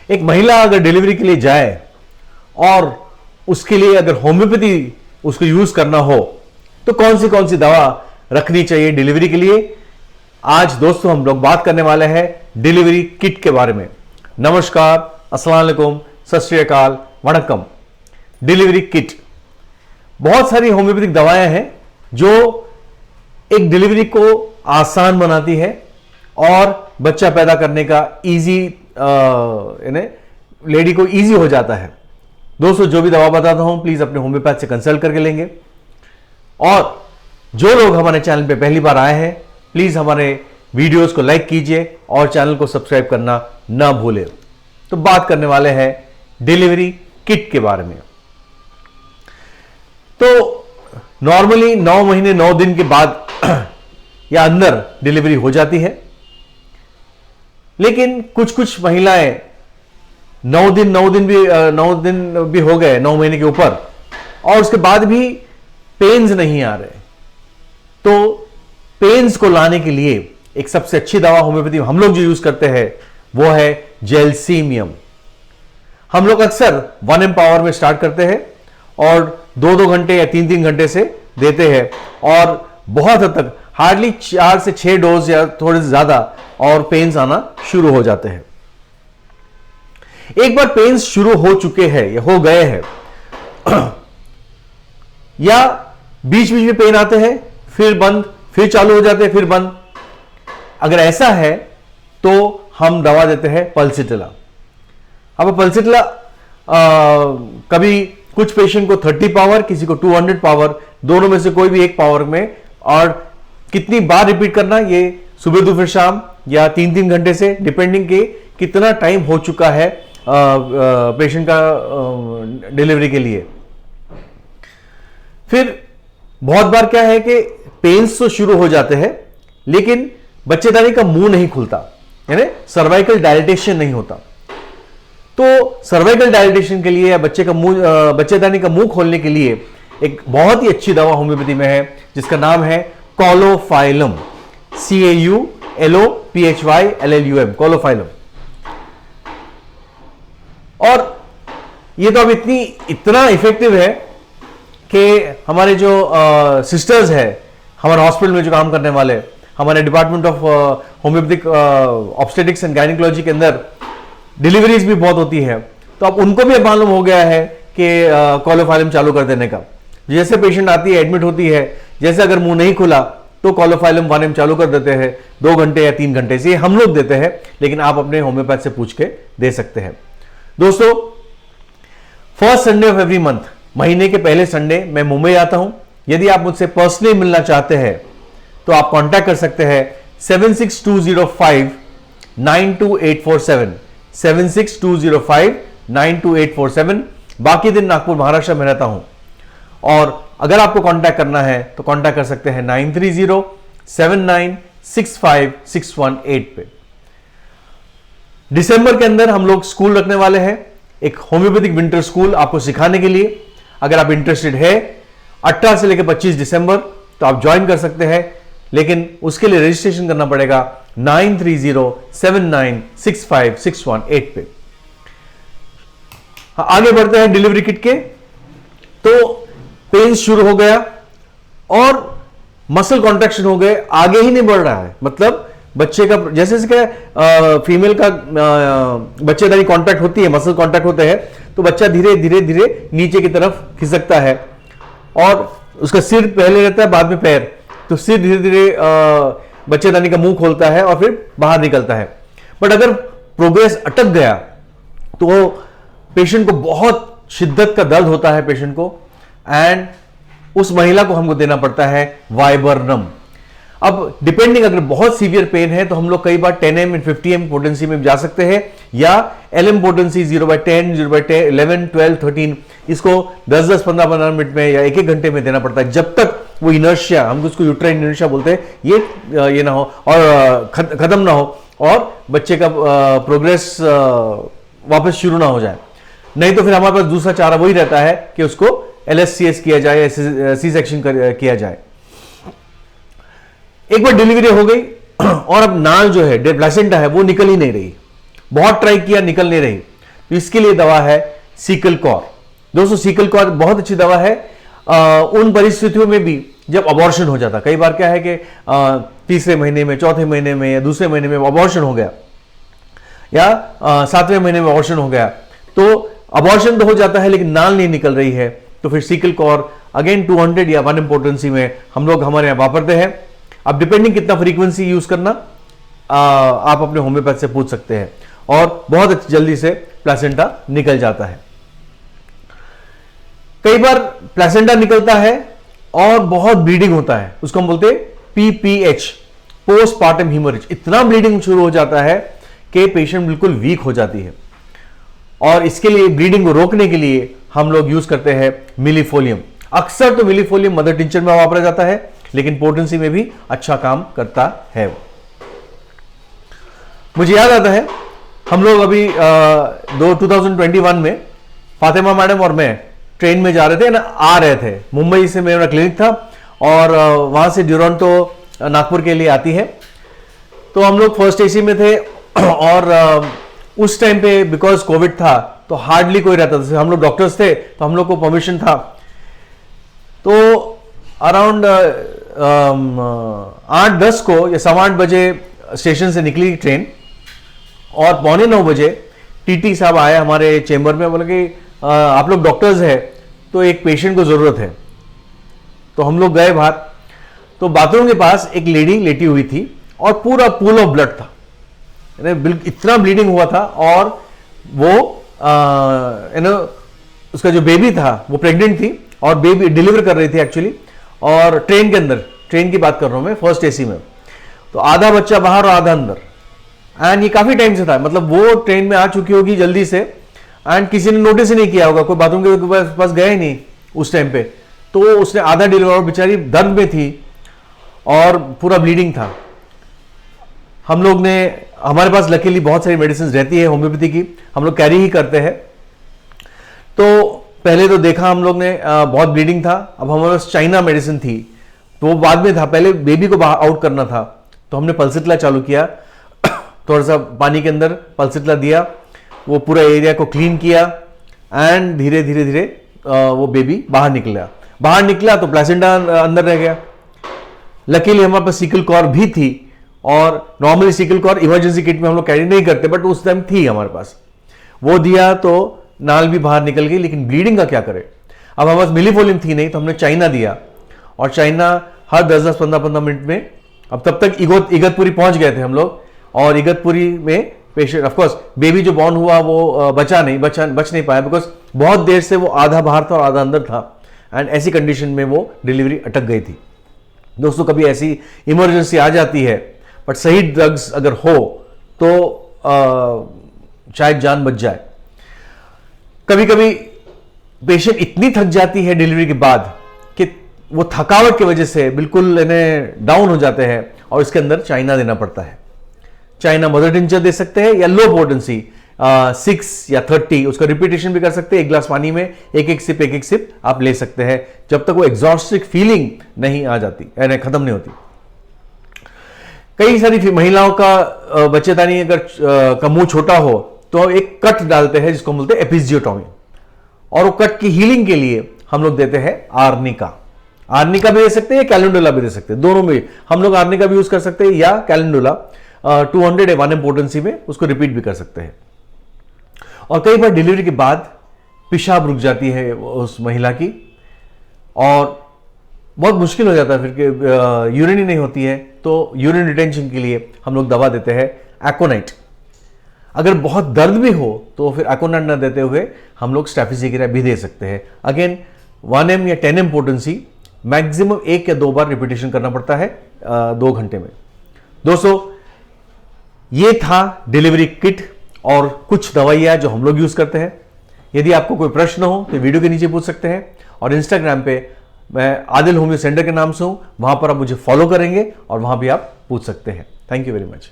एक महिला अगर डिलीवरी के लिए जाए और उसके लिए अगर होम्योपैथी उसको यूज करना हो तो कौन सी दवा रखनी चाहिए डिलीवरी के लिए। आज दोस्तों हम लोग बात करने वाले हैं डिलीवरी किट के बारे में। नमस्कार, अस्सलाम वालेकुम, सत श्री अकाल, वणक्कम। डिलीवरी किट, बहुत सारी होम्योपैथिक दवाएं हैं जो एक डिलीवरी को आसान बनाती है और बच्चा पैदा करने का इजी लेडी को इजी हो जाता है। दोस्तों जो भी दवा बताता हूं प्लीज अपने होम्योपैथ से कंसल्ट करके लेंगे। और जो लोग हमारे चैनल पे पहली बार आए हैं प्लीज हमारे वीडियोस को लाइक कीजिए और चैनल को सब्सक्राइब करना ना भूलें। तो बात करने वाले हैं डिलीवरी किट के बारे में। तो नॉर्मली 9 महीने 9 दिन के बाद या अंदर डिलीवरी हो जाती है, लेकिन कुछ महिलाएं 9 दिन भी हो गए, 9 महीने के ऊपर, और उसके बाद भी पेन्स नहीं आ रहे। तो पेन्स को लाने के लिए एक सबसे अच्छी दवा होम्योपैथी हम लोग जो यूज करते हैं वो है जेलसीमियम। हम लोग अक्सर 1M पावर में स्टार्ट करते हैं और 2-2 घंटे या 3-3 घंटे से देते हैं और बहुत हद तक हार्डली 4 से 6 डोज या थोड़े से ज्यादा और पेन्स आना शुरू हो जाते हैं। एक बार पेन्स शुरू हो चुके हैं या हो गए हैं या बीच बीच में पेन आते हैं, फिर बंद, फिर चालू हो जाते हैं, फिर बंद, अगर ऐसा है तो हम दवा देते हैं पल्सिटिला। अब पल्सिटिला कभी कुछ पेशेंट को 30 पावर, किसी को 200 पावर, दोनों में से कोई भी एक पावर में, और कितनी बार रिपीट करना, ये सुबह दोपहर शाम या 3-3 घंटे से, डिपेंडिंग के कितना टाइम हो चुका है पेशेंट का डिलीवरी के लिए। फिर बहुत बार क्या है कि पेन्स तो शुरू हो जाते हैं लेकिन बच्चेदानी का मुंह नहीं खुलता, यानी सर्वाइकल डायलिटेशन नहीं होता। तो सर्वाइकल डायलिटेशन के लिए या बच्चेदानी का मुंह खोलने के लिए एक बहुत ही अच्छी दवा होम्योपैथी में है जिसका नाम है कॉलोफाइलम, CAULOPHYLLUM, कॉलोफाइलम। और ये तो अब इतना इफेक्टिव है कि हमारे जो सिस्टर्स है हमारे हॉस्पिटल में जो काम करने वाले, हमारे department of homeopathic obstetrics and gynaecology के अंदर डिलीवरीज भी बहुत होती है, तो अब उनको भी मालूम हो गया है कि कॉलोफाइलम चालू कर देने का। जैसे पेशेंट आती है, एडमिट होती है, जैसे अगर मुंह नहीं खुला तो कॉलोफाइलम 1M चालू कर देते हैं 2 घंटे या 3 घंटे से, हम लोग देते हैं, लेकिन आप अपने होम्योपैथ से पूछ के दे सकते हैं। दोस्तों, first Sunday off every month, महीने के पहले संडे मैं मुंबई आता हूं। यदि आप मुझसे पर्सनली मिलना चाहते हैं तो आप कांटेक्ट कर सकते हैं 76205-92847, 76205-92847। बाकी दिन नागपुर महाराष्ट्र में रहता हूं। और अगर आपको कांटेक्ट करना है तो कांटेक्ट कर सकते हैं 9307965618 पे। दिसंबर के अंदर हम लोग स्कूल रखने वाले हैं, एक होम्योपैथिक विंटर स्कूल आपको सिखाने के लिए। अगर आप इंटरेस्टेड है 18 से लेकर 25 दिसंबर तो आप ज्वाइन कर सकते हैं, लेकिन उसके लिए रजिस्ट्रेशन करना पड़ेगा 9307965618 पे। आगे बढ़ते हैं डिलीवरी किट के। तो पेन शुरू हो गया और मसल कॉन्ट्रैक्शन हो गए, आगे ही नहीं बढ़ रहा है, मतलब बच्चे का जैसे फीमेल का बच्चेदानी कांटेक्ट होती है, मसल कांटेक्ट होते हैं, तो बच्चा धीरे धीरे धीरे नीचे की तरफ खिसकता है और उसका सिर पहले रहता है, बाद में पैर, तो सिर धीरे धीरे बच्चेदानी का मुंह खोलता है और फिर बाहर निकलता है। बट अगर प्रोग्रेस अटक गया तो पेशेंट को बहुत शिद्दत का दर्द होता है पेशेंट को, एंड उस महिला को हमको देना पड़ता है वाइबर्नम। अब डिपेंडिंग, अगर बहुत सीवियर पेन है तो हम लोग कई बार 10M and 50M पोटेंसी में जा सकते हैं, या LM पोटेंसी 0/10, 0/11, 12, 13, इसको 10-10, 15-15 मिनट में या 1-1 घंटे में देना पड़ता है, जब तक वो इनर्शिया, हम उसको यूट्राइन इनर्शिया बोलते हैं, ये ना हो और खत्म ना हो और बच्चे का प्रोग्रेस वापस शुरू ना हो जाए। नहीं तो फिर हमारे पास दूसरा चारा वही रहता है कि उसको LSCS किया जाए, सी सेक्शन किया जाए। एक बार डिलीवरी हो गई और अब नाल जो है प्लेसेंटा है वो निकल ही नहीं रही, बहुत ट्राई किया, निकल नहीं रही। तो इसके लिए दवा है सीकल कॉर। दोस्तों सीकल कॉर बहुत अच्छी दवा है उन परिस्थितियों में भी जब अबॉर्शन हो जाता। कई बार क्या है कि तीसरे महीने में, चौथे महीने में या दूसरे महीने में अबॉर्शन हो गया या 7वें महीने में अबॉर्शन हो गया, तो अबॉर्शन तो हो जाता है लेकिन नाल नहीं निकल रही है, तो फिर सीकल कॉर अगेन 200 या 1 पोटेंसी में हम लोग हमारे यहाँ वापरते हैं। अब डिपेंडिंग कितना फ्रीक्वेंसी यूज करना आप अपने होम्योपैथ से पूछ सकते हैं, और बहुत जल्दी से प्लेसेंटा निकल जाता है। कई बार प्लेसेंटा निकलता है और बहुत ब्लीडिंग होता है, उसको हम बोलते हैं PPH, पोस्टपार्टम हीमोरेज। इतना ब्लीडिंग शुरू हो जाता है कि पेशेंट बिल्कुल वीक हो जाती है, और इसके लिए ब्लीडिंग को रोकने के लिए हम लोग यूज करते हैं मिलीफोलियम। अक्सर तो मिलीफोलियम मदर टिंचर में वापरा जाता है, लेकिन पोटेंसी में भी अच्छा काम करता है। मुझे याद आता है हम लोग अभी 2021 में फातिमा मैडम और मैं ट्रेन में जा रहे थे ना, आ रहे थे, मुंबई से मेरा क्लिनिक था और वहां से ड्यूरंटो नागपुर के लिए आती है। तो हम लोग फर्स्ट AC में थे और उस टाइम पे बिकॉज कोविड था तो हार्डली कोई रहता था, हम लोग डॉक्टर्स थे तो हम लोग को परमिशन था। तो अराउंड 8:10 को या 8:15 बजे स्टेशन से निकली ट्रेन, और 8:45 बजे TT साहब आए हमारे चेंबर में, बोले कि आप लोग डॉक्टर्स हैं तो एक पेशेंट को जरूरत है। तो हम लोग गए बाहर, तो बाथरूम के पास एक लेडी लेटी हुई थी और पूरा पूल ऑफ ब्लड था, इतना ब्लीडिंग हुआ था, और वो उसका जो बेबी था वो प्रेग्नेंट थी और बेबी डिलीवर कर रही थी एक्चुअली, और ट्रेन के अंदर, ट्रेन की बात कर रहा हूं मैं, फर्स्ट AC में। तो आधा बच्चा बाहर और आधा अंदर, एंड ये काफी टाइम से था, मतलब वो ट्रेन में आ चुकी होगी जल्दी से, एंड किसी ने नोटिस ही नहीं किया होगा, कोई बाथरूम के पास गया ही नहीं उस टाइम पे। तो उसने आधा डिलीवर, बेचारी दर्द में थी और पूरा ब्लीडिंग था। हम लोग ने, हमारे पास लकीली बहुत सारी मेडिसिन रहती है होम्योपैथी की, हम लोग कैरी ही करते हैं। तो पहले तो देखा हम लोग ने बहुत ब्लीडिंग था, अब हमारे पास चाइना मेडिसिन थी, तो वो बाद में था, पहले बेबी को बाहर आउट करना था। तो हमने पल्सिटला चालू किया, थोड़ा सा पानी के अंदर पल्सिटला दिया, वो पूरा एरिया को क्लीन किया, एंड धीरे धीरे धीरे वो बेबी बाहर निकला तो प्लेसेंटा अंदर रह गया। लकीली हमारे पास सीकल कॉर भी थी, और नॉर्मली सीकल कॉर इमरजेंसी किट में हम लोग कैरी नहीं करते, बट उस टाइम थी हमारे पास, वो दिया तो नाल भी बाहर निकल गई। लेकिन ब्लीडिंग का क्या करें, अब हमारे पास मिलीफोलियम थी नहीं, तो हमने चाइना दिया, और चाइना हर 10-10, 15-15 मिनट में, अब तब तक इगतपुरी पहुंच गए थे हम लोग, और इगतपुरी में पेशेंट, ऑफकोर्स बेबी जो बॉर्न हुआ वो बच नहीं पाया, बिकॉज बहुत देर से वो आधा बाहर था और आधा अंदर था, एंड ऐसी कंडीशन में वो डिलीवरी अटक गई थी। दोस्तों कभी ऐसी इमरजेंसी आ जाती है, बट सही ड्रग्स अगर हो तो शायद जान बच जाए। कभी कभी पेशेंट इतनी थक जाती है डिलीवरी के बाद कि वो थकावट की वजह से बिल्कुल इन्हें डाउन हो जाते हैं, और इसके अंदर चाइना देना पड़ता है। चाइना मदर टिंचर दे सकते हैं या लो पोटेंसी 6 या 30, उसका रिपीटेशन भी कर सकते हैं। एक ग्लास पानी में एक एक सिप आप ले सकते हैं, जब तक वो एग्जॉस्टिक फीलिंग नहीं आ जाती, यानी खत्म नहीं होती। कई सारी महिलाओं का बच्चेदानी अगर का मुंह छोटा हो तो एक कट डालते हैं जिसको बोलते हैं एपिजियोटॉमी, और वो कट की हीलिंग के लिए हम लोग देते हैं आर्निका। आर्निका भी दे सकते हैं या कैलेंडुला भी दे सकते हैं, दोनों में हम लोग आर्निका भी यूज कर सकते हैं या कैलेंडुला 200 1 पोटेंसी में उसको रिपीट भी कर सकते हैं। और कई बार डिलीवरी के बाद पेशाब रुक जाती है उस महिला की, और बहुत मुश्किल हो जाता है फिर कि यूरिन ही नहीं होती है, तो यूरिन रिटेंशन के लिए हम लोग दवा देते हैं एकोनाइट। अगर बहुत दर्द भी हो तो फिर एकोनाइट ना देते हुए हम लोग स्टेफिसिग्रा भी दे सकते हैं। अगेन 1M या 10M पोटेंसी, मैक्सिमम 1 या 2 बार रिपीटेशन करना पड़ता है 2 घंटे में। दोस्तों ये था डिलीवरी किट और कुछ दवाइयां जो हम लोग यूज करते हैं। यदि आपको कोई प्रश्न हो तो वीडियो के नीचे पूछ सकते हैं, और इंस्टाग्राम पे मैं आदिल होम्यो सेंटर के नाम से हूं, वहां पर आप मुझे फॉलो करेंगे और वहां भी आप पूछ सकते हैं। Thank you very much.